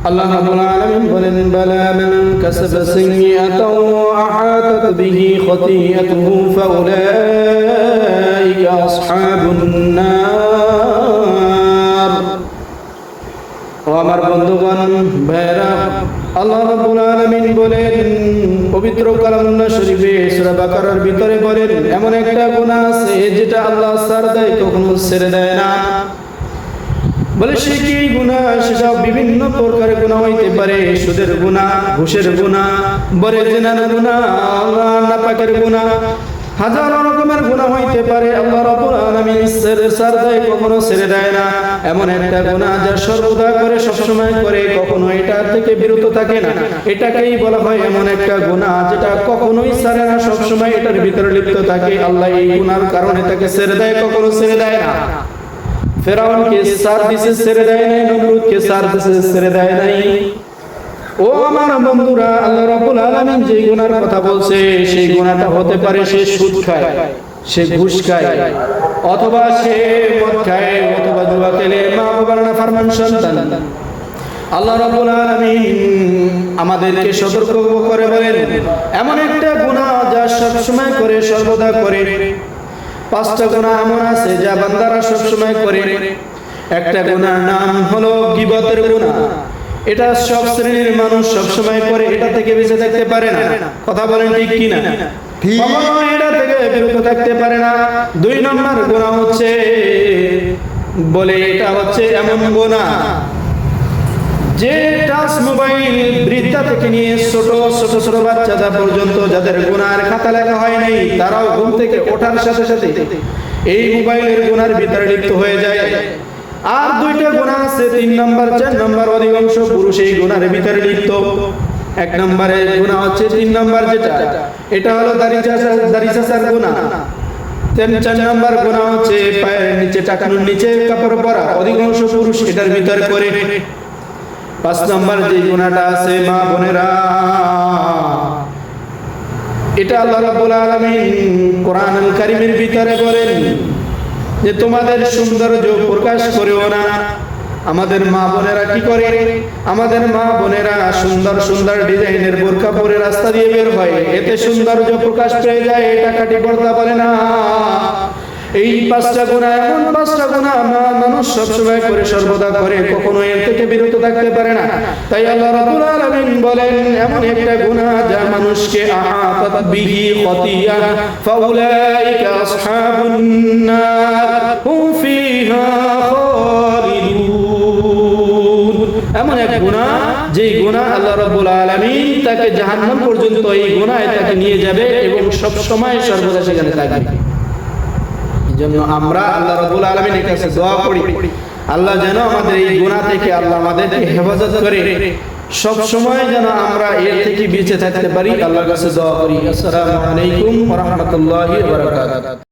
আল্লাহ রাব্বুল আলামিন বলেন বালা মান কাসাবা সাইয়্যাতান ওয়া আহাতাত বিহি খাতিয়াতুহু ফাউলাইকা আসহাবুন নার। ও আমার বন্ধুগণ, ভাইরা, আল্লাহ রাব্বুল আলামিন বলেন পবিত্র কালামুল্লাহ শরীফে সূরা বাকারার ভিতরে বলেন এমন একটা গুনাহ আছে যেটা আল্লাহ ছাড় দেয়, কখনো ছেড়ে দেয় না। বলে সে কি গুনাহ? সেটা বিভিন্ন প্রকারের গুনাহ হইতে পারে। সুদের গুনাহ, ঘুষের গুনাহ, বরে জিনার গুনাহ, নাপাকের গুনাহ, হাজার রকমের গুনাহ হইতে পারে। আল্লাহ রাব্বুল আলামিন ছাড় দেয়, কখনো ছেড়ে দেয় না। এমন একটা গুনাহ যা সর্বদা করে, সবসময় করে, কখনো এটা থেকে বিরত থাকে না। এটাকেই বলা হয় এমন একটা গুনাহ যেটা কখনোই ছাড়ে না, সবসময় এটার ভিতরে লিপ্ত থাকে। আল্লাহ এই গুনার কারণে তাকে ছেড়ে দেয়, কখনো ছেড়ে দেয় না। ফেরাউনকে ছাড় দিয়েছে, ছেড়ে দেয় নাই। নমরুদকে ছাড় দিয়েছে, ছেড়ে দেয় নাই। ও আমার বন্ধুরা, আল্লাহ রাব্বুল আলামিন যে গুনার কথা বলছে সেই গুনাহটা হতে পারে সে সুদ খায়, সে ঘুষ খায়, অথবা সে মদ খায়, অথবা জুয়া খেলে, মা বাবার নাফরমান সন্তান। আল্লাহ রাব্বুল আলামিন আমাদেরকে সতর্ক করে বলেন এমন একটা গুনাহ যা সব সময় করে, সর্বদা করে। পাঁচটা গুনাহ এমন আছে যা বান্দারা সব সময় করে। একটা গুনাহর নাম হলো গীবতের গুনাহ। এটা সব শ্রেণীর মানুষ সব সময় করে, এটা থেকে বেঁচে থাকতে পারে না। কথা বলেন ঠিক কি না? এটা থেকে বিরত থাকতে পারে না। দুই নম্বর গুনাহ হচ্ছে বলে এটা হচ্ছে এমন গুনাহ যে টাচ মোবাইল বৃদ্ধা থেকে নিয়ে ছোট ছোট ছোট বাচ্চাদের পর্যন্ত যাদের গুনাহের খাতা লেখা হয় নাই, তারাও ঘুম থেকে ওঠার সাথে সাথে এই মোবাইলের গুনার ভিতরে লিপ্ত হয়ে যায়। আর দুইটা গুনাহ আছে, 3 নম্বর 4 নম্বর অধিকাংশ পুরুষ এই গুনার ভিতরে লিপ্ত। এক নম্বরের গুনাহ হচ্ছে 3 নম্বর যেটা, এটা হলো দাড়ি চাচার গুনাহ। 4 নম্বর গুনাহ হচ্ছে পায়ের নিচে, টাকানোর নিচে কাপড় পরা, অধিকাংশ পুরুষ এটার ভিতরে করে। 5 নম্বর যে গুনাহটা আছে মা বোনেরা, এটা আল্লাহ রাব্বুল আলামিন কোরআনুল কারীমের ভিতরে বলেন যে তোমাদের সৌন্দর্য প্রকাশ করিও না। আমাদের মা বোনেরা কি করে? আমাদের মা বোনেরা সুন্দর সুন্দর ডিজাইনের বোরকা পরে রাস্তা দিয়ে বের হয়, এতে সৌন্দর্য প্রকাশ পেয়ে যায়। এটা কাটি পর্দা বলে না। এই 5টা গুনাহ এমন 5টা গুনাহ মানুষ সবসময় করে, সর্বদা করে, কখনো এর থেকে বিরত থাকতে পারে না। তাই আল্লাহ রাব্বুল আলামিন বলেন এমন একটা গুনাহ যা মানুষকে আহাতাত বিহি খাতিয়া ফাউলাইকা আসহাবুন নার হুম ফিহা খালিদুন। এমন এক গুনাহ যেই গুনাহ আল্লাহ রাব্বুল আলামিন তাকে জাহান্নাম পর্যন্ত এই গুনাহে তাকে নিয়ে যাবে এবং সব সময় সর্বদা সেখানে থাকবে। জন্য আমরা আল্লাহ রাব্বুল আলামিনের কাছে দোয়া করি, আল্লাহ যেন আমাদের এই গুনাহ থেকে আল্লাহ আমাদেরকে হেফাজত করে, সব সময় যেন আমরা এর থেকে বেঁচে থাকতে পারি। আল্লাহর কাছে দোয়া করি। আসসালামু আলাইকুম ওয়া রাহমাতুল্লাহি ওয়া বারাকাতুহু।